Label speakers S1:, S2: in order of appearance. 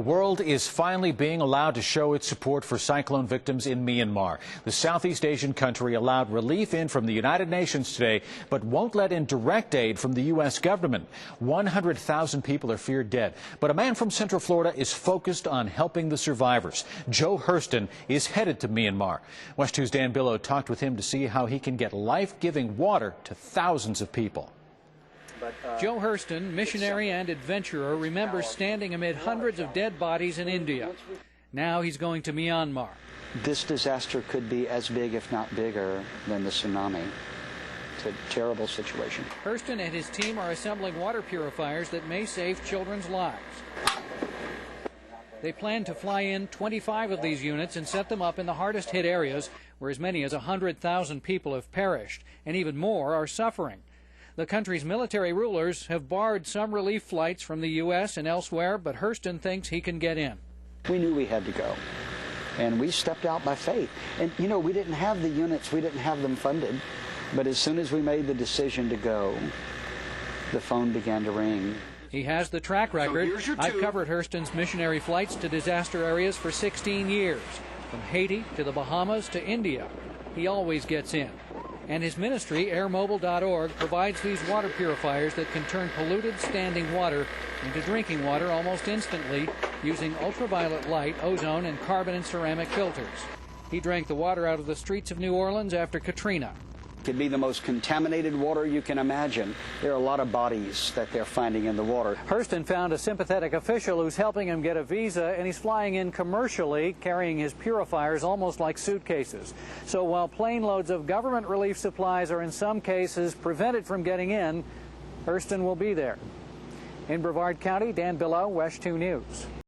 S1: The world is finally being allowed to show its support for cyclone victims in Myanmar. The Southeast Asian country allowed relief in from the United Nations today, but won't let in direct aid from the U.S. government. 100,000 people are feared dead. But a man from Central Florida is focused on helping the survivors. Joe Hurston is headed to Myanmar. WESH 2's Dan Billow talked with him to see how he can get life-giving water to thousands of people.
S2: Joe Hurston, missionary and adventurer, remembers standing amid hundreds of dead bodies in India. Now he's going to Myanmar.
S3: This disaster could be as big, if not bigger, than the tsunami. It's a terrible situation.
S2: Hurston and his team are assembling water purifiers that may save children's lives. They plan to fly in 25 of these units and set them up in the hardest hit areas where as many as 100,000 people have perished, and even more are suffering. The country's military rulers have barred some relief flights from the U.S. and elsewhere, but Hurston thinks he can get in.
S3: We knew we had to go, and we stepped out by faith. And, you know, we didn't have the units, we didn't have them funded, but as soon as we made the decision to go, the phone began to ring.
S2: He has the track record. I've covered Hurston's missionary flights to disaster areas for 16 years, from Haiti to the Bahamas to India. He always gets in. And his ministry, airmobile.org, provides these water purifiers that can turn polluted standing water into drinking water almost instantly using ultraviolet light, ozone, and carbon and ceramic filters. He drank the water out of the streets of New Orleans after Katrina.
S3: It could be the most contaminated water you can imagine. There are a lot of bodies that they're finding in the water.
S2: Hurston found a sympathetic official who's helping him get a visa, and he's flying in commercially, carrying his purifiers almost like suitcases. So while plane loads of government relief supplies are in some cases prevented from getting in, Hurston will be there. In Brevard County, Dan Billow, WESH 2 News.